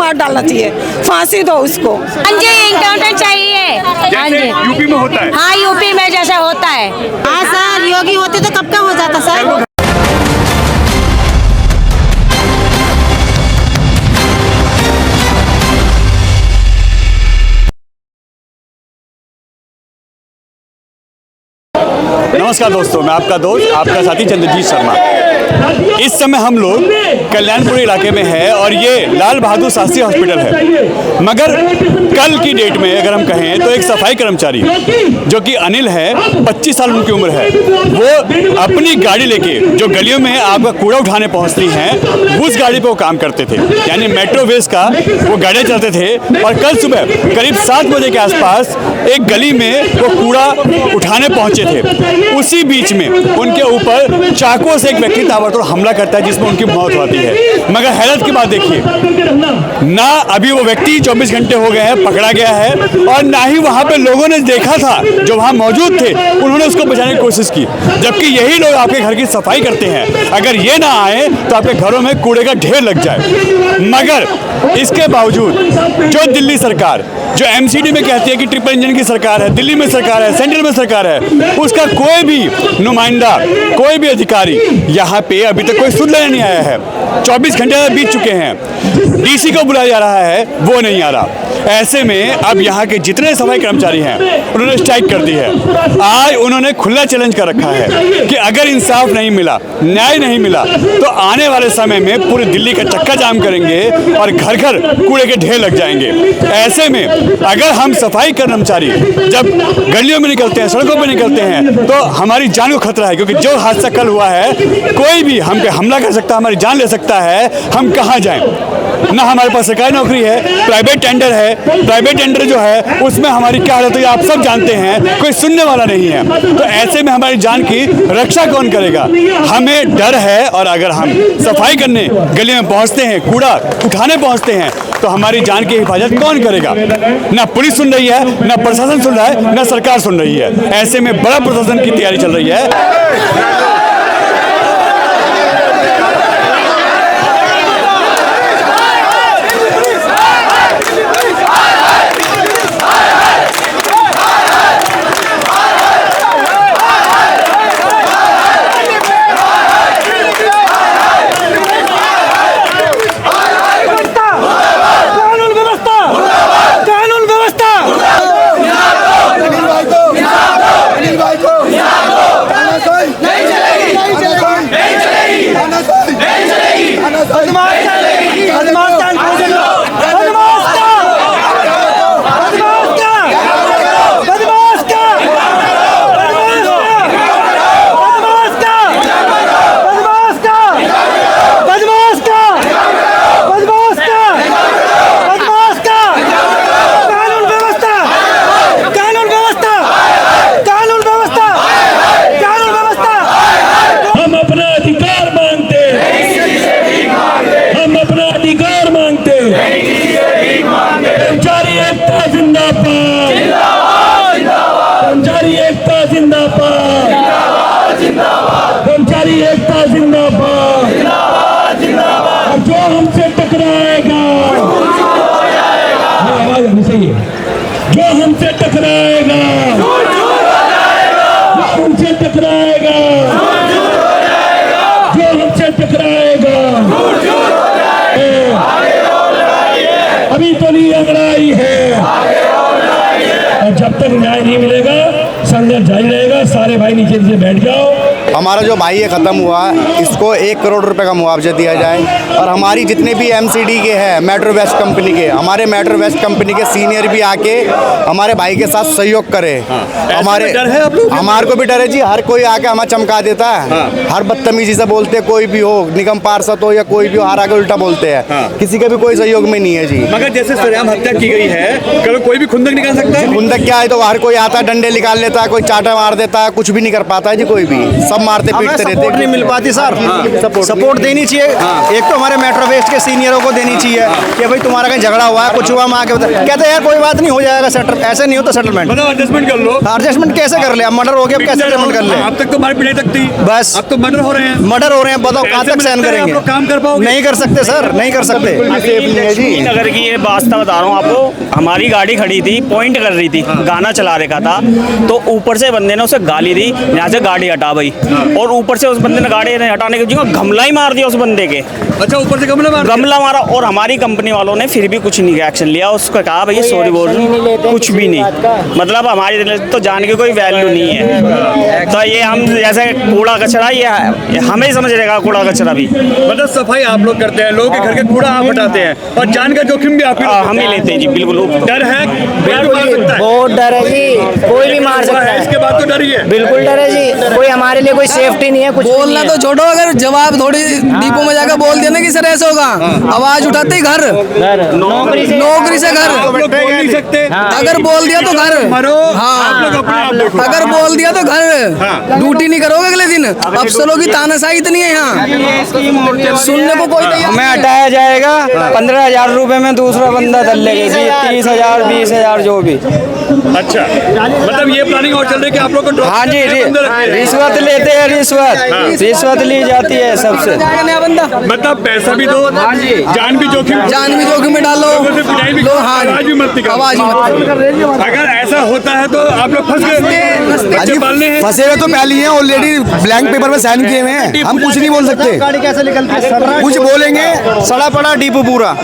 मार डालना चाहिए, फांसी दो उसको। हाँ जी, इनकाउंटर चाहिए। हाँ जी, यूपी में होता है। हाँ यूपी में जैसा होता है। हाँ सर, योगी होते तो कब का हो जाता सर। नमस्कार दोस्तों, मैं आपका दोस्त, आपका साथी चंद्रजीत शर्मा। इस समय हम लोग कल्याणपुर इलाके में है और ये लाल बहादुर शास्त्री हॉस्पिटल है। मगर कल की डेट में अगर हम कहें तो एक सफाई कर्मचारी जो कि अनिल है, 25 साल उनकी उम्र है, वो अपनी गाड़ी लेके जो गलियों में आपका कूड़ा उठाने पहुंचती हैं, उस गाड़ी पे वो काम करते थे, यानी मेट्रो वेस्ट का वो गाड़ी चलाते थे। और कल सुबह करीब 7 बजे के आसपास एक गली में वो कूड़ा उठाने पहुंचे थे। उसी बीच में उनके ऊपर चाकू से एक व्यक्ति ताबड़तोड़ हमला करता है, जिसमें उनकी मौत होती है। मगर हैरत की बात देखिए, ना अभी वो व्यक्ति 24 घंटे हो गए हैं पकड़ा गया है, और ना ही वहां पे लोगों ने देखा था, जो वहां मौजूद थे उन्होंने उसको बचाने की कोशिश की। जबकि यही लोग आपके घर की सफाई करते हैं, अगर ये ना आए तो आपके घरों में कूड़े का ढेर लग जाए। मगर इसके बावजूद जो दिल्ली सरकार, जो एमसीडी में कहती है कि ट्रिपल इंजन की सरकार है, दिल्ली में सरकार है, सेंट्रल में सरकार है, उसका कोई भी नुमाइंदा, कोई भी अधिकारी यहाँ पे अभी तक कोई सुध लेने नहीं आया है। 24 घंटे बीत चुके हैं, डीसी को बुलाया जा रहा है, वो नहीं आ रहा। ऐसे में अब यहाँ के जितने सफाई कर्मचारी हैं उन्होंने स्ट्राइक कर दी है। आज उन्होंने खुला चैलेंज कर रखा है कि अगर इंसाफ नहीं मिला, न्याय नहीं मिला, तो आने वाले समय में पूरी दिल्ली का चक्का जाम करेंगे और घर घर कूड़े के ढेर लग जाएंगे। ऐसे में अगर हम सफाई कर्मचारी जब गलियों में निकलते हैं, सड़कों पर निकलते हैं, तो हमारी जान को खतरा है, क्योंकि जो हादसा कल हुआ है, कोई भी हम पे हमला कर सकता है, हमारी जान ले सकता है। हम कहाँ जाएं? ना हमारे पास सरकारी नौकरी है, प्राइवेट टेंडर है। प्राइवेट टेंडर जो है उसमें हमारी क्या हालत है आप सब जानते हैं, कोई सुनने वाला नहीं है। तो ऐसे में हमारी जान की रक्षा कौन करेगा? हमें डर है। और अगर हम सफाई करने गली में पहुंचते हैं, कूड़ा उठाने पहुंचते हैं, तो हमारी जान की हिफाजत कौन करेगा? ना पुलिस सुन रही है, ना प्रशासन सुन रहा है, ना सरकार सुन रही है। ऐसे में बड़ा प्रशासन की तैयारी चल रही है। जो हमसे टकराएगा, जो हमसे टकराएगा, जो हमसे टकराएगा, अभी तो नहीं लड़ाई है। और जब तक न्याय नहीं मिलेगा संघर्ष जारी रहेगा। सारे भाई नीचे नीचे बैठ जाओ। हमारा जो भाई है ख़त्म हुआ, इसको 1 करोड़ रुपए का मुआवजा दिया जाए। और हमारी जितने भी एमसीडी के हैं, मेट्रो वेस्ट कंपनी के, हमारे मेट्रो वेस्ट कंपनी के सीनियर भी आके हमारे भाई के साथ सहयोग करें। हमारे हमारे को भी डर है जी, हर कोई आके हमें चमका देता है। हर बदतमीजी से बोलते हैं, कोई भी हो, निगम पार्षद हो या कोई भी हो, हर आगे उल्टा बोलते हैं। किसी का भी कोई सहयोग में नहीं है जी। मगर जैसे सरेआम हत्या की गई है, कल कोई भी खुंदक निकाल सकता है। खुंदक क्या है, तो हर कोई आता है, डंडे निकाल लेता है, कोई चाटा मार देता है, कुछ भी नहीं कर पाता है जी कोई भी। सब सब मारते पीटते रहते सपोर्ट नहीं मिल पाती सर। सपोर्ट देनी चाहिए। एक तो हमारे मेट्रो वेस्ट के सीनियरों को देनी चाहिए कि भाई तुम्हारा कहीं झगड़ा हुआ है, कुछ हुआ, माँ के कहते हैं यार कोई बात नहीं, हो जाएगा सेटल। ऐसे नहीं होता सेटलमेंट। मतलब एडजस्टमेंट कर लो। एडजस्टमेंट कैसे कर ले? अब मर्डर हो गया, अब कैसे सेटलमेंट कर ले? अब तक तो मार पिटाई तक थी, बस अब तो मर्डर हो रहे हैं। मर्डर हो रहे हैं, बताओ कहाँ तक सहन करेंगे? आप लोग काम कर पाओगे? नहीं कर सकते सर, नहीं कर सकते। लक्ष्मी नगर की ये वास्ता बता रहा हूँ आपको। हमारी गाड़ी खड़ी थी, पॉइंट कर रही थी, गाना चला रखा था, तो ऊपर से बंदे ने उसे गाली दी, यहाँ से गाड़ी हटा भाई, और ऊपर से उस बंदे ने गाड़ी हटाने के जगह गमला ही मार दिया उस बंदे के। अच्छा, ऊपर से गमला मारा, और हमारी कंपनी वालों ने फिर भी कुछ नहीं एक्शन लिया। उसको कहा भैया सॉरी बोल, कुछ भी नहीं। मतलब हमारी तो जान की कोई वैल्यू नहीं है। तो ये हम जैसे कूड़ा कचरा, ये हमें ही समझ रहेगा कूड़ा कचरा भी। मतलब सफाई आप लोग करते हैं, लोगों के घर के कूड़ा आप हटाते हैं, और जान का जोखिम भी आप हम ही लेते हैं जी। बिल्कुल डर है, बहुत डर है जी, कोई भी मार सकता है। इसके बाद तो डर ही है, बिल्कुल डर है जी। कोई हमारे लिए कोई सेफ्टी नहीं है, कुछ बोलना तो छोड़ो, अगर जवाब थोड़ी डिपो में जाकर बोल दिया ना कि सर ऐसा होगा, आवाज उठाते ही घर, नौकरी से घर। आप लोग बोल नहीं सकते। अगर बोल दिया तो घर, मरो। हाँ, आप लोग अपने आप देखो। अगर बोल दिया तो घर, ड्यूटी नहीं करोगे अगले दिन। अफसरों की तानाशाही इतनी है यहाँ, सुनने को कोई तैयार। हमें हटाया जाएगा, 15,000 रुपए में दूसरा बंदा दल लेगी जी, 30,000 20,000 जो भी। अच्छा, मतलब ये प्लानिंग और चल रही है कि आप लोग को हाँ जी, रिश्वत लेते हैं, रिश्वत ली जाती है सबसे। मतलब पैसा भी दो, जान भी जोखिम में डालो, लो, हाँ, आवाज भी मत निकालो। अगर ऐसा होता है तो आप लोग फंस गए। बच्चे पालने हैं, फंसे हुए तो पहले ही हैं, ऑलरेडी ब्लैंक पेपर में साइन किए हुए हैं, हम कुछ नहीं बोल सकते। गाड़ी कैसे निकलती है? कुछ बोलेंगे, सड़ा पड़ा डिपो पूरा,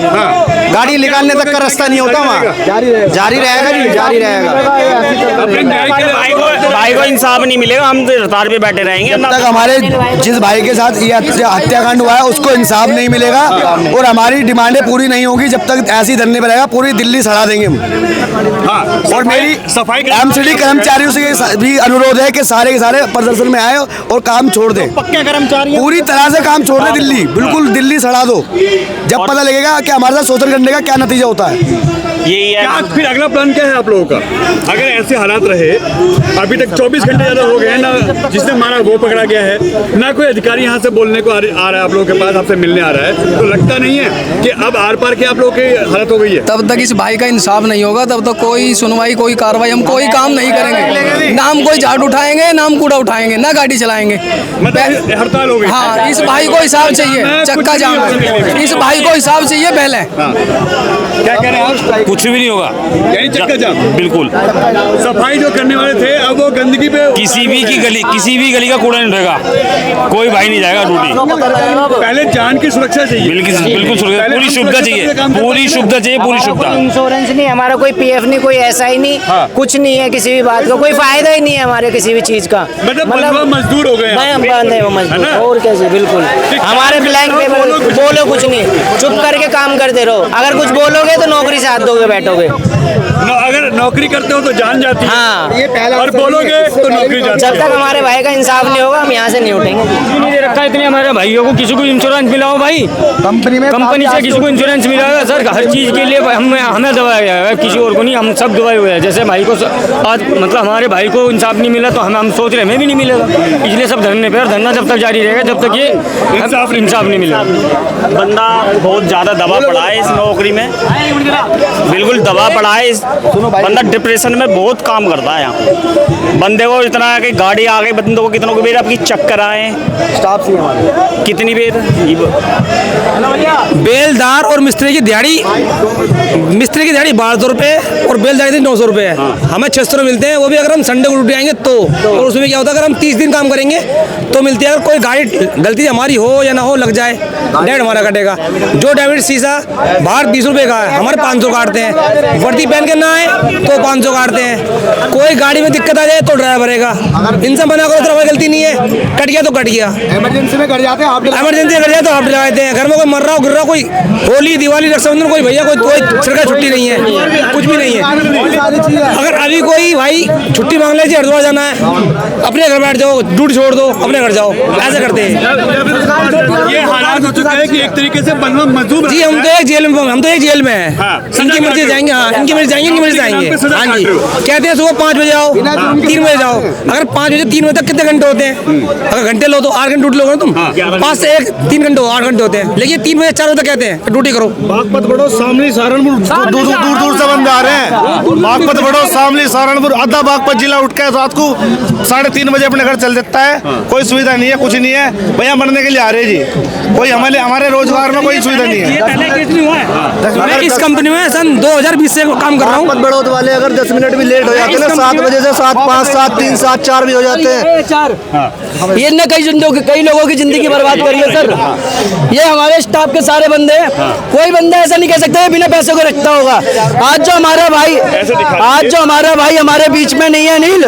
गाड़ी निकालने तक का रास्ता नहीं होता वहाँ। जारी रहेगा जी, जारी रहेगा। अपने न्याय के लिए भाई को इंसाफ नहीं मिलेगा, हम तो रफ्तार पे बैठे रहेंगे। जब तक हमारे जिस भाई के साथ ये हत्याकांड हुआ है उसको इंसाफ नहीं मिलेगा और हमारी डिमांडें पूरी नहीं होगी, जब तक ऐसी धरने पर रहेगा पूरी दिल्ली सड़ा देंगे हम। हाँ, और मेरी सफाई एमसीडी कर्मचारियों से भी अनुरोध है कि सारे के सारे प्रदर्शन में आए और काम छोड़ दें, पक्के कर्मचारी पूरी तरह से काम छोड़ दें, दिल्ली बिल्कुल दिल्ली सड़ा दो। जब पता लगेगा कि हमारे साथ शोषण करने का क्या नतीजा होता है। यही है। क्या फिर अगला प्लान क्या है आप लोगों का? अगर ऐसे हालात रहे, अभी तक 24 घंटे ज़्यादा हो गए हैं ना, जिसने मारा वो पकड़ा गया है ना, कोई अधिकारी यहाँ से बोलने को आ रहा है आप लोगों के पास, आपसे मिलने आ रहा है, तो लगता नहीं है कि अब आर पार की आप लोगों की हालत हो गई है? तब तक इस भाई का इंसाफ नहीं होगा, तब तक कोई सुनवाई, कोई कार्रवाई, हम कोई काम नहीं करेंगे। ना हम कोई झाड़ू उठाएंगे, ना हम कूड़ा उठाएंगे, ना गाड़ी चलाएंगे। मतलब हड़ताल हो गई। हाँ, इस भाई को हिसाब चाहिए, चक्का जाम है, इस भाई को हिसाब चाहिए पहले। क्या कह रहे हैं? कुछ भी नहीं होगा, यही चक्का जाम। बिल्कुल। सफाई जो करने वाले थे अब वो गंदगी पे, किसी भी गली का कूड़ा नहीं उठेगा, कोई भाई नहीं जाएगा ड्यूटी। पहले जान की सुरक्षा चाहिए। बिल्कुल सुरक्षा, पूरी सुविधा चाहिए, पूरी सुविधा। इंश्योरेंस नहीं, हमारा कोई पीएफ नहीं, कोई ऐसा ही नहीं, कुछ नहीं है, किसी भी बात का कोई फायदा ही नहीं है हमारे किसी भी चीज का। मतलब मजदूर हो गए मैं बंद है वो मजदूर, और कैसे? बिल्कुल हमारे ब्लैंक पेपर, बोलो कुछ नहीं, चुप करके काम करते रहो। अगर कुछ बोलोगे तो नौकरी से हाथ धोके बैठोगे। अगर नौकरी करते हो तो जान जाती है। हाँ, और बोलोगे तो नौकरी जाती जब है। तक हमारे भाई का इंसाफ नहीं होगा हम यहाँ से नहीं उठेंगे। नहीं दे रखा इतने हमारे भाइयों को, किसी को इंश्योरेंस मिला हो भाई, कंपनी से किसी को इंश्योरेंस मिला है सर, हर चीज़ के लिए हमें दबाया गया है, किसी और को नहीं, हम सब दबाए हुए हैं। जैसे भाई को आज मतलब हमारे भाई को इंसाफ नहीं मिला तो हम सोच रहे हमें भी नहीं मिलेगा, इसलिए सब धरने पर, धरना जब तक जारी रहेगा जब तक ये इंसाफ नहीं मिलेगा। बंदा बहुत ज़्यादा दबा पड़ा है इस नौकरी में, बिल्कुल दबा पड़ा है। बंदा डिप्रेशन में बहुत काम करता है यहाँ। बंदे को इतना है कि गाड़ी आ गई, बंदों को कितनों की बेर आपकी चक्कर आए, स्टाफ से हमारे कितनी बेर बेलदार और मिस्त्री की दिहाड़ी 1200 रुपये और बेलदारी 900 रुपये है। हमें 600 मिलते हैं, वो भी अगर हम संडे को ड्यूटी आएंगे तो। और उसमें क्या होता है, अगर हम 30 दिन काम करेंगे तो मिलती है। अगर कोई गाड़ी गलती हमारी हो या ना हो, लग जाए, डेढ़ हमारा कटेगा। जो डेविड शीशा बाहर 20 रुपये का है, हमारे 500 काटते हैं। वर्दी पहन के ना आए तो 500 काटते हैं। कोई गाड़ी में दिक्कत आ जाए तो ड्राइवर भरेगा। इनसे मना करो तो हमारी गलती नहीं है, कट गया तो कट गया। इमरजेंसी में कर जाते हैं, इमरजेंसी कर जाए तो हाफ लगाते हैं। घर में कोई मर रहा हो, गिर रहा, कोई होली, दिवाली, रक्षाबंधन, कोई भैया कोई सरकारी छुट्टी नहीं है, कुछ भी नहीं है। अगर अभी कोई भाई छुट्टी मांग ले हरिद्वार जाना है, अपने घर बैठ जाओ, ड्यूटी छोड़ दो, अपने घर जाओ, ऐसे करते हैं। ये हालात हो चुके हैं कि एक तरीके से बनवा मजदूर जी हम तो एक जेल में हैं। इनकी मर्जी जाएंगे, हाँ इनकी मर्जी जाएंगे, इनकी मर्जी जाएंगे। हाँ जी, कहते हैं सुबह 5 बजे आओ, 3 बजे जाओ। अगर 5 बजे 3 बजे तक कितने घंटे होते हैं? अगर घंटे लो तो 8 घंटे ड्यूटी लोगे ना तुम, 5 से 1 3 घंटे 8 घंटे होते हैं। लेकिन 3 बजे 4 बजे तक कहते हैं ड्यूटी करो। बागपत बड़ो शामली सहारनपुर दूर से बंदे आ रहे हैं। बागपत बड़ो शामली सहारनपुर आधा बागपत जिला उठ के रात को 3:30 बजे अपने घर चल देता है। कोई सुविधा नहीं है, कुछ नहीं है भैया, मरने के लिए आ रहे जी। कोई हमारे रोजगार में कोई सुविधा नहीं है। मैं इस कंपनी में सन 2020 से काम कर रहा हूँ। बड़ौद वाले अगर 10 मिनट भी लेट हो जाते हैं ना, 7 बजे से 7, 5, 7, 3, 7, 4 भी हो जाते हैं। ये ने कई लोगों की जिंदगी बर्बाद करी है सर। ये हमारे स्टाफ के सारे बंदे हैं। कोई बंदा ऐसा नहीं कह सकता बिना पैसे को रखता होगा। आज जो हमारा भाई हमारे बीच में नहीं है अनिल,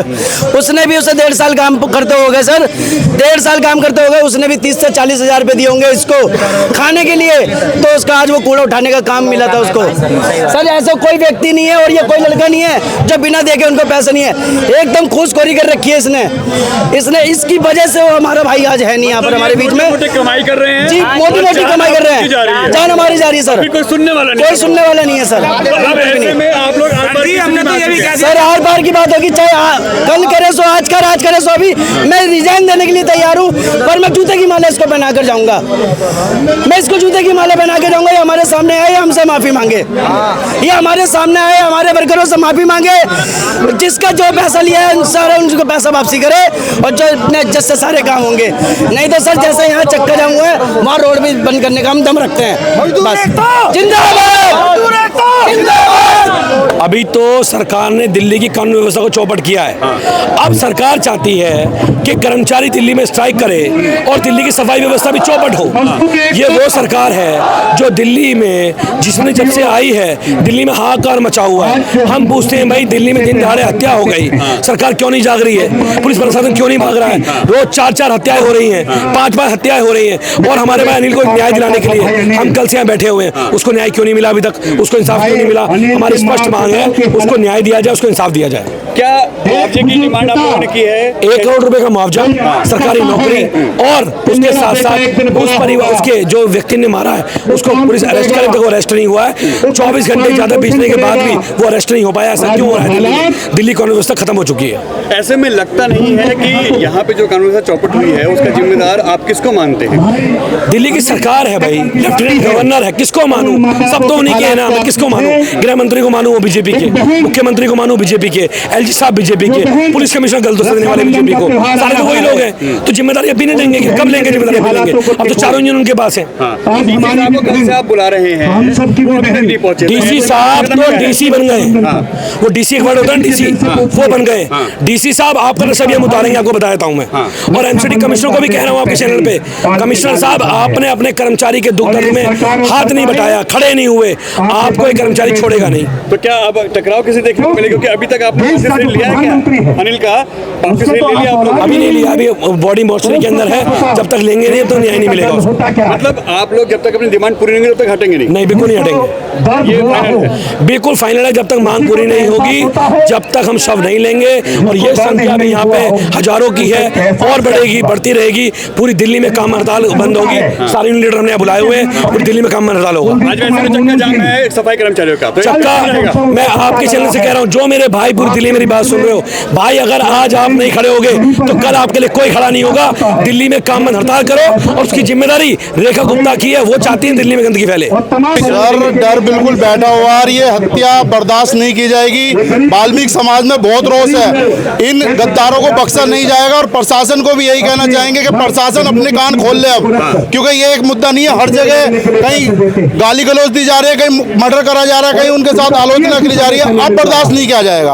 उसने भी उसे 1.5 साल काम करते हो गए सर, 1.5 साल काम करते हो गए। उसने भी 30 से 40 हजार रुपए दिए होंगे इसको खाने के लिए, तो उसका आज वो कूड़ा उठाने का काम मिला था उसको। सर ऐसा कोई व्यक्ति नहीं है और ये कोई लड़का नहीं है जो बिना देखे उनको पैसा नहीं है। एकदम घूसखोरी कर रखी है इसने इसकी वजह से वो हमारा भाई आज है नहीं यहाँ पर हमारे बीच में। कमाई कर रहे हैं जी, मोटी मोटी कमाई कर रहे हैं, जान हमारी जा रही है सर। कोई सुनने वाला नहीं है सर। आप लोग सर हर बार की बात होगी, चाहे कल करे सो आज करे सो अभी मैं रिजाइन देने के लिए तैयार हूँ, पर मैं जूते की माला इसको पहना कर जाऊंगा। मैं इसको जूते की माला पहना के जाऊंगा। ये हमारे सामने आए, हमसे माफी मांगे। ये हमारे सामने आए, हमारे वर्करों से माफी मांगे। जिसका जो पैसा लिया है सारा उनको पैसा वापसी करे और जो जिससे सारे काम होंगे। नहीं तो सर जैसे यहाँ चक्का जाम हुआ है वहाँ रोड भी बंद करने का हम दम रखते हैं। बस जिंदाबाद। अभी तो सरकार ने दिल्ली की कानून व्यवस्था को चौपट किया है। अब सरकार चाहती है कि कर्मचारी दिल्ली में स्ट्राइक करे और दिल्ली की सफाई व्यवस्था भी चौपट हो। ये वो सरकार है जो दिल्ली में, जिसने जब से आई है दिल्ली में हाहाकार मचा हुआ है। हम पूछते हैं भाई दिल्ली में दिन दहाड़े हत्या हो गई, सरकार क्यों नहीं जाग रही है? पुलिस प्रशासन क्यों नहीं भाग रहा है? रोज 4-4 हत्याएं हो रही हैं, 5-5 हत्याएं हो रही हैं। और हमारे भाई अनिल को न्याय दिलाने के लिए हम कल से यहाँ बैठे हुए हैं। उसको न्याय क्यों नहीं मिला अभी तक? उसको इंसाफ क्यों नहीं मिला? हमारी स्पष्ट मांग है उसको न्याय दिया जाए, उसको इंसाफ दिया जाए। क्या मुआवजे की डिमांड आप लोगों ने की है? 1 करोड़ रुपए का मुआवजा, सरकारी नौकरी और उसके साथ साथ उस परिवार, उसके जो व्यक्ति ने मारा है उसको पुलिस अरेस्ट करे, तो वो अरेस्ट नहीं हुआ है। 24 घंटे ज्यादा बीतने के बाद भी वो अरेस्ट नहीं हो पाया। ऐसा क्यों हो रहा है? दिल्ली कानून व्यवस्था खत्म हो चुकी है। ऐसे में लगता नहीं है कि यहाँ पे जो कानून व्यवस्था चौपट हुई है उसका जिम्मेदार आप किसको मानते हैं? दिल्ली की सरकार है भाई, लेफ्टिनेंट गवर्नर है, किसको मानूं? सब तो उन्हीं के है ना, मैं किसको मानूं? गृह मंत्री को मानूं वो बीजेपी के, मुख्यमंत्री को मानूं बीजेपी के, एलजी साहब बीजेपी के, पुलिस कमिश्नर गलतों देने वाले बीजेपी को, सारे तो वही लोग हैं। तो जिम्मेदारी अभी नहीं देंगे, कब लेंगे जिम्मेदारी? अभी लेंगे। अब तो चारों इंजन उनके पास है। आप बुला रहे हैं, डीसी साहब तो डीसी बन गए, वो डीसी एक वर्ड होता है डीसी, वो बन गए डीसी साहब। आपका नशा भी हम उतारेंगे, आपको बता देता हूँ मैं। और एमसीडी कमिश्नर को भी कह रहा हूँ आपके चैनल पे, कमिश्नर साहब आपने अपने कर्मचारी के दुख दर्द में हाथ नहीं बटाया, खड़े नहीं हुए, आपको एक कर्मचारी छोड़ेगा नहीं। तो क्या अब टकराव किसी देखने को मिलेगा? क्योंकि अभी तक आपने ऋण लिया है क्या अनिल का? वापस ऋण ले लिया आप लोग? अभी नहीं लिया, अभी बॉडी मोर्चरी के अंदर है। जब तक लेंगे नहीं तो न्याय नहीं मिलेगा उसको। मतलब आप लोग जब तक अपनी डिमांड पूरी नहीं होगी तब तक हटेंगे नहीं? नहीं, बिल्कुल नहीं हटेंगे। ये फाइनल है? बिल्कुल फाइनल है। जब तक मांग पूरी नहीं होगी, जब तक हम शव नहीं लेंगे। और ये संख्या भी यहाँ पे हजारों की है और बढ़ेगी, बढ़ती रहेगी। पूरी दिल्ली में काम हड़ताल बंद होगी। सारे लीडर हमने बुलाए हुए हैं, पूरी दिल्ली में काम हड़ताल होगा। आज वैसे तो चक्का जाम है सफाई कर्मचारियों का, तो चक्का मैं आपके चैनल से कह रहा हूँ, जो मेरे भाई पूरी दिल्ली मेरी बात सुन रहे हो भाई, अगर आज आप नहीं खड़े होगे तो कल आपके लिए कोई खड़ा नहीं होगा। दिल्ली में काम बंद हड़ताल करो और उसकी जिम्मेदारी रेखा गुप्ता की है। वो चाहती है दिल्ली में गंदगी फैले। सर डर बिल्कुल बैठा हुआ है, ये हत्या बर्दाश्त नहीं की जाएगी। वाल्मीकि समाज में बहुत रोष है, इन गद्दारों को बख्शा नहीं जाएगा। और प्रशासन को भी यही कहना चाहेंगे कि प्रशासन अपने कान खोल ले अब, क्योंकि ये एक मुद्दा नहीं है। हर जगह कहीं गाली गलौज दी जा रही है, कहीं मर्डर करा जा रहा है, कहीं उनके साथ आलोचना की जा रही है। अब बर्दाश्त नहीं किया जाएगा,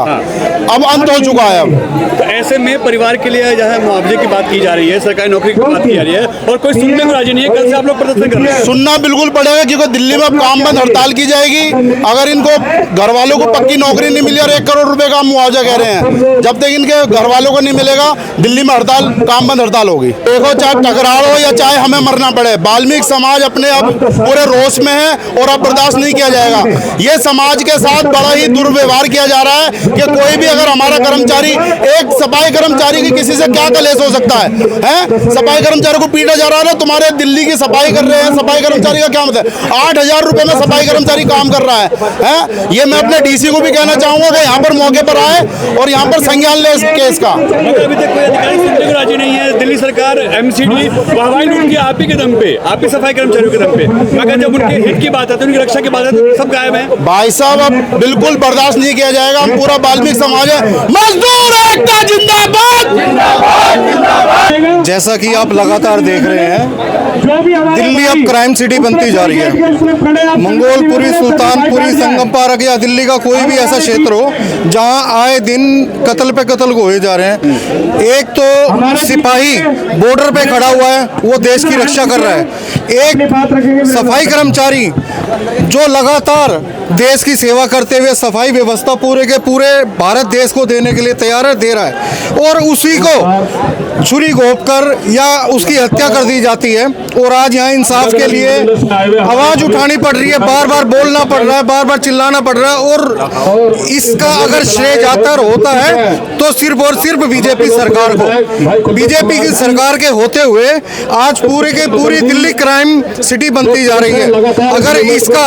अब अंत हो चुका है। अब तो ऐसे में परिवार के लिए जहाँ मुआवजे की बात की जा रही है, सरकारी नौकरी की बात की जा रही है और कोई सुनने को राजी नहीं है। कल से आप लोग प्रदर्शन कर रहे हैं? सुनना बिल्कुल पड़ेगा, क्योंकि दिल्ली में अब काम बंद हड़ताल की जाएगी। अगर इनको घर वालों को पक्की नौकरी नहीं मिली और 1 करोड़ रुपए का मुआवजा कह रहे हैं, जब तक इनके घर वालों को नहीं मिलेगा दिल्ली में हड़ताल, काम बंद हड़ताल होगी। देखो चाहे टकराव हो या चाहे हमें मरना पड़े, वाल्मीकि समाज अपने अब पूरे रोष में है और अब बर्दाश्त नहीं किया जाएगा। ये समाज के साथ बड़ा ही दुर्व्यवहार किया जा रहा है कि कोई भी अगर हमारा कर्मचारी, एक सफाई कर्मचारी की किसी से क्या कलेश हो सकता है? सफाई कर्मचारी को पीटा जा रहा है। तुम्हारे दिल्ली की सफाई कर रहे हैं, सफाई कर्मचारी का क्या मतलब? 8,000 रुपए में सफाई कर्मचारी काम कर रहा है। ये मैं अपने डीसी को भी कहना चाहूंगा कि यहाँ पर मौके पर आए और यहाँ पर संज्ञान ले इस केस का। अभी तक कोई अधिकारी सुनने को राजी नहीं है। दिल्ली सरकार एमसीडी वाहवाही उनकी आप ही के दम पे, आप ही सफाई कर्मचारियों के दम पे, मगर जब उनके हित की बात है तो उनकी रक्षा की बात है तो सब गायब है। भाई साहब, अब बिल्कुल बर्दाश्त नहीं किया जाएगा। हम पूरा वाल्मीकि समाज है, मजदूर एकता जिंदाबाद। जैसा कि आप लगातार देख रहे हैं, दिल्ली अब क्राइम सिटी बनती जा रही है। मंगोलपुरी, सुल्तानपुरी, संगम पार्क या दिल्ली का कोई भी ऐसा क्षेत्र हो जहां आए दिन कत्ल पे कत्ल होए जा रहे हैं। एक तो सिपाही बॉर्डर पे खड़ा हुआ है, वो देश की रक्षा कर रहा है। एक सफाई कर्मचारी जो लगातार देश की सेवा करते हुए सफाई व्यवस्था पूरे के पूरे भारत देश को देने के लिए तैयार है, दे रहा है, और उसी को छुरी घोंपकर या उसकी हत्या कर दी जाती है। और आज यहाँ इंसाफ के लिए आवाज उठानी पड़ रही है, बार बार बोलना पड़ रहा है, बार बार चिल्लाना पड़ रहा है। और इसका अगर श्रेय जाता होता है तो सिर्फ और सिर्फ बीजेपी सरकार को, बीजेपी की सरकार के होते हुए आज पूरे के पूरी दिल्ली क्राइम सिटी बनती जा रही है। अगर इसका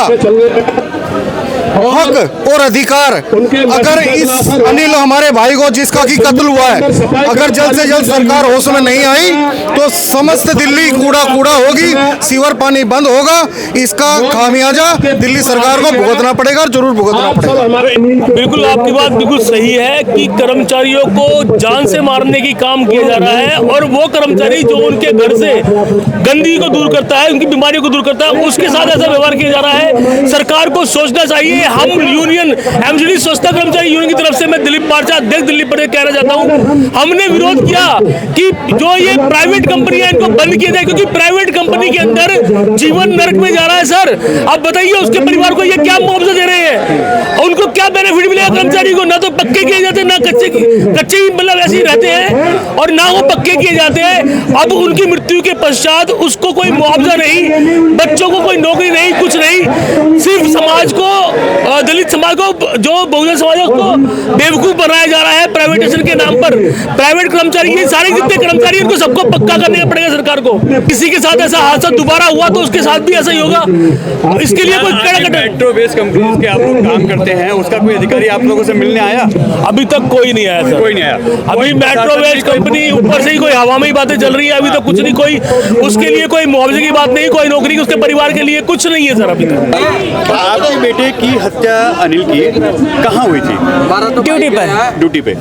हक और अधिकार, अगर इस अनिल हमारे भाई को जिसका की कत्ल हुआ है, अगर जल्द से जल्द सरकार होश में नहीं आई तो समस्त दिल्ली कूड़ा कूड़ा होगी, सीवर पानी बंद होगा। इसका खामियाजा दिल्ली सरकार को भुगतना पड़ेगा और जरूर भुगतना पड़ेगा। बिल्कुल आपकी बात बिल्कुल सही है कि कर्मचारियों को जान से मारने की काम किया जा रहा है, और वो कर्मचारी जो उनके घर से गंदगी को दूर करता है, उनकी बीमारियों को दूर करता है, उसके साथ ऐसा व्यवहार किया जा रहा है। सरकार को सोचना चाहिए। हम यूनियन एमसीडी स्वच्छता कर्मचारी यूनियन की तरफ से मैं दिलीप पार्चा अध्यक्ष दिल्ली प्रदेश कहना चाहता हूं, हमने विरोध किया कि जो ये प्राइवेट कंपनी है इनको बंद किया जाए, क्योंकि प्राइवेट कंपनी के अंदर जीवन नरक में जा रहा है। सर आप बताइए उसके परिवार को ये क्या मुआवजा दे रहे हैं, उनको क्या बेनिफिट मिलेगा कर्मचारी को? ना तो पक्के किए जाते, ना कच्चे मतलब ऐसे ही रहते हैं, और ना वो पक्के किए जाते हैं। अब उनकी मृत्यु के पश्चात उसको कोई मुआवजा नहीं, बच्चों को कोई नौकरी नहीं, कुछ नहीं। सिर्फ समाज को, दलित समाज को, जो बहुजन समाज को बेवकूफ बनाया जा रहा है प्राइवेटाइजेशन के नाम पर। प्राइवेट कर्मचारी, ये सारे जितने कर्मचारी इनको सबको पक्का करने पड़ेगा सरकार को। किसी के साथ ऐसा हादसा दोबारा हुआ तो उसके साथ भी ऐसा ही होगा। इसके लिए कोई मेट्रो बेस कंपनीज के आप लोग काम करते हैं, उसका कोई अधिकारी आप लोगों से मिलने आया? अभी तक कोई नहीं आया सर, कोई नहीं आया। अभी मेट्रो बेस कंपनी ऊपर से ही कोई हवा में ही बातें चल रही है, अभी तो कुछ नहीं, कोई उसके लिए कोई मुआवजे की बात नहीं, कोई नौकरी उसके परिवार के लिए कुछ नहीं है सर अभी तक। आपके बेटे की हत्या अनिल की कहाँ हुई थी? ड्यूटी पर। ड्यूटी पे।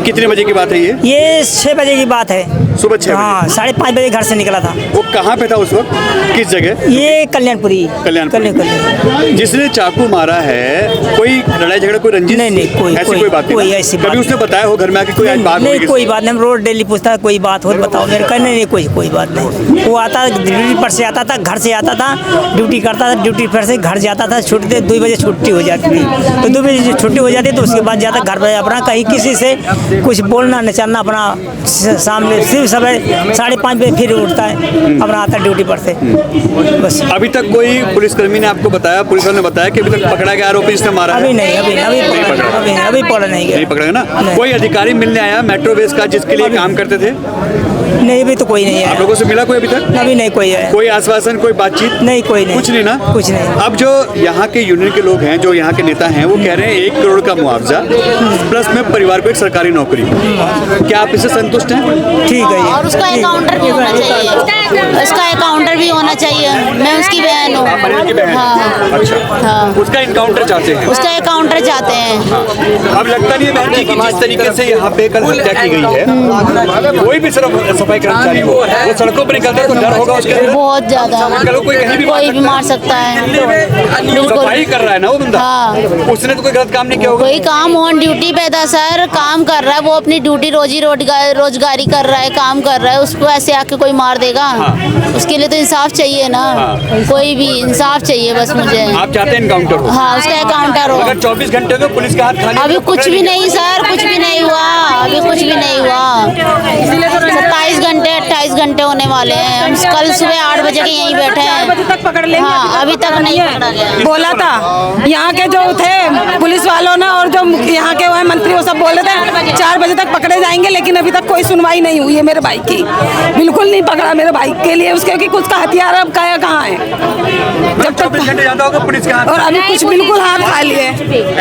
कितने बजे की बात है ये 6 बजे की बात है, सुबह 6 बजे। हाँ, 5:30 बजे घर से निकला था। वो कहाँ पे था उस वक्त, किस जगह? ये कल्याणपुरी। कल्याणपुरी। जिसने चाकू मारा है, कोई लड़ाई झगड़ा, कोई रंजिश? नहीं, कोई बात कोई ऐसी कभी उसने बताया हो घर में आके कोई आज बात नहीं? कोई बात नहीं, रोज डेली पूछता है कोई बात हो बताओ, मेरे कहने नहीं कोई बात नहीं। वो आता ड्यूटी पर से आता था, घर से आता था, ड्यूटी करता था, ड्यूटी पर से घर जाता था, छुट्टी 2 बजे छुट्टी हो जाती थी, तो 2 बजे छुट्टी हो जाती तो उसके बाद जाता घर पर, अपना कहीं किसी से कुछ बोलना न चलना, अपना सामने सिर्फ सवेरे 5:30 बजे फिर उठता है, अपना आता ड्यूटी पर से बस। अभी तक कोई पुलिसकर्मी ने आपको बताया, पुलिस वालों ने बताया कि अभी तक पकड़ा गया आरोपी जिसने मारा? अभी नहीं, अभी पकड़ा नहीं गया। नहीं पकड़ा ना? कोई अधिकारी मिलने आया मेट्रो बेस का जिसके लिए काम करते थे? नहीं, अभी तो कोई नहीं है। आप लोगों से मिला कोई अभी तक? अभी नहीं कोई है। कोई आश्वासन, कोई बातचीत? नहीं, कोई नहीं, कुछ नहीं ना? कुछ नहीं। अब जो यहाँ के यूनियन के लोग हैं, जो यहाँ के नेता हैं, वो कह रहे हैं 1 करोड़ का मुआवजा प्लस में परिवार को एक सरकारी नौकरी। क्या आप इससे संतुष्ट हैं? ठीक है। और उसका अकाउंटर भी होना चाहिए, उसका अकाउंटर भी होना चाहिए। मैं उसकी बहन हूँ। हाँ, अच्छा, हाँ, उसका इनकाउंटर चाहते हैं? उसका अकाउंटर चाहते हैं। अब लगता नहीं है बहन जी कि जिस तरीके से यहाँ पे कल हत्या की गई है, कोई भी सिर्फ सफाई कर्मचारी हो, वो सड़कों पर निकलता है तो डर होगा उसके अंदर बहुत ज्यादा, कोई भी मार सकता है। बिल्कुल सफाई कर रहा है ना वो बंदा। हाँ, उसने तो कोई गलत काम नहीं किया होगा। कोई काम ऑन ड्यूटी पे था सर, काम कर रहा है, वो अपनी ड्यूटी रोजगारी कर रहा है, काम कर रहा है, उसको ऐसे आके कोई मार देगा? उसके लिए तो इंसाफ चाहिए ना। कोई भी इंसाफ चाहिए बस मुझे। आप चाहते हैं इनकाउंटर हो? हाँ, उसका अकाउंटर हो। अगर 24 घंटे तो पुलिस के हाथ खाली? अभी कुछ भी नहीं सर, कुछ भी नहीं हुआ, अभी कुछ भी नहीं हुआ। 27 घंटे 28 घंटे होने वाले हैं। हम कल सुबह 8 बजे के यहीं बैठे हैं। पकड़ लेंगे। हाँ, अभी तक नहीं पकड़ा गया। बोला था यहाँ के जो थे पुलिस वालों ने और जो यहाँ के वो मंत्री वो सब बोले थे 4 बजे तक पकड़े जाएंगे, लेकिन अभी तक कोई सुनवाई नहीं हुई है मेरे भाई की। बिल्कुल नहीं पकड़ा मेरे भाई के लिए, उसके कि कुछ का हथियार अब कहाँ है। जब तक पुलिस के हाथ और अभी कुछ बिल्कुल हाथ खा लिए।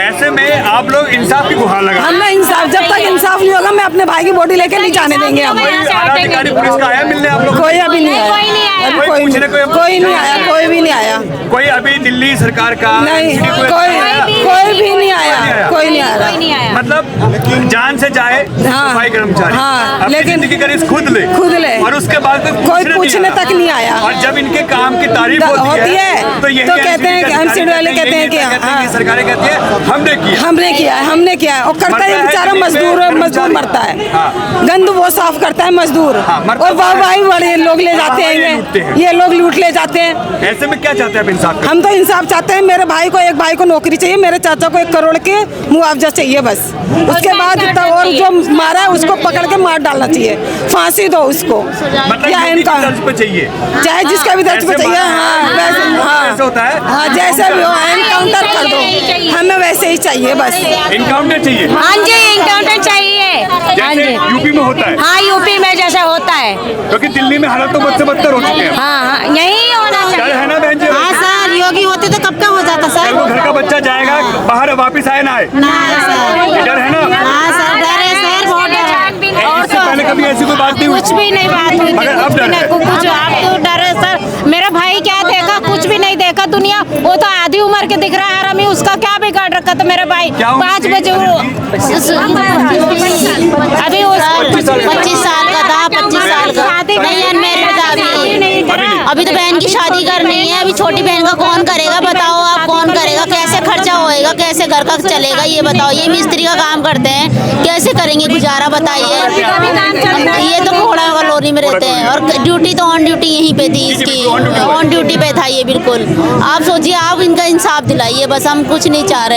ऐसे में आप लोग इंसाफ की गुहार लगा। हमने इंसाफ, जब तक इंसाफ नहीं होगा मैं अपने भाई की बॉडी लेके नहीं जाने देंगे हम। अधिकारी पुलिस का आया मिलने आप लोग? कोई अभी नहीं आया, कोई नहीं आया, कोई भी नहीं आया। कोई अभी दिल्ली सरकार का नहीं, कोई भी नहीं आया, कोई नहीं आया। मतलब जान से जाए सफाई कर्मचारी, हाँ, लेकिन जिंदगी का रिस्क खुद ले और उसके बाद कोई पूछने तक नहीं आया। और जब इनके काम की तारीफ होती है तो यही कहते हैं कि एमसीडी वाले कहते हैं कि सरकारें कहती है हमने किया और करता है बेचारा मजदूर मरता है। गंद वो साफ करता है मजदूर, और भाई बड़े लोग ले जाते हैं, ये लोग लूट ले जाते हैं। ऐसे में क्या चाहते हैं आप इंसाफ? हम तो इंसाफ चाहते हैं। मेरे भाई को नौकरी चाहिए, मेरे चाचा को 1 करोड़ के मुआवजा चाहिए बस। उसके बाद और जो मारा है उसको पकड़ के मार डालना चाहिए, फांसी दो उसको, या इनका चाहिए, चाहे जिसका भी दर्ज पे चाहिए। हाँ, जैसे भी हो एनकाउंटर कर दो, हमें वैसे ही चाहिए बस। इनकाउंटर चाहिए? हाँ जी, इनकाउंटर चाहिए। हाँ जी, यूपी में होता है। हाँ, यूपी में जैसा होता है, क्योंकि दिल्ली में हालत तो मुझसे बदतर हो चुके हैं। हाँ, यही होना चाहिए। है ना बहन जी? हाँ सर, योगी होते तो कब का हो जाता सर। वो घर का बच्चा जाएगा बाहर, वापिस आए ना आए, डर है ना? हाँ सर, डर है सर, बहुत डर है। और इससे पहले कभी ऐसी कोई बात नहीं हुई? कुछ भी नहीं बात हुई, मगर अब डर है। कुछ आप तो डर है सर। मेरा भाई क्या देखा, कुछ भी नहीं देखा दुनिया। वो तो आधी उम्र के दिख रहा है हरामी, उसका क्या बिगाड़ रखा था मेरा भाई। 5 बजे अभी 25 साल का था, 25 साल का नहीं अनमैरिड था अभी तो बहन की शादी करनी है। अभी छोटी बहन का कौन करेगा बताओ आप, कौन करेगा? कैसे खर्चा होएगा, कैसे घर का चलेगा ये बताओ। ये मिस्त्री का काम करते हैं, कैसे करेंगे गुजारा बताइए। ये तो घोड़ा कलोनी में रहते हैं और ड्यूटी तो ऑन ड्यूटी यहीं पे थी इसकी, ऑन ड्यूटी पे था ये बिल्कुल। आप सोचिए, आप इनका इंसाफ दिलाइए बस, हम कुछ नहीं चाह रहे।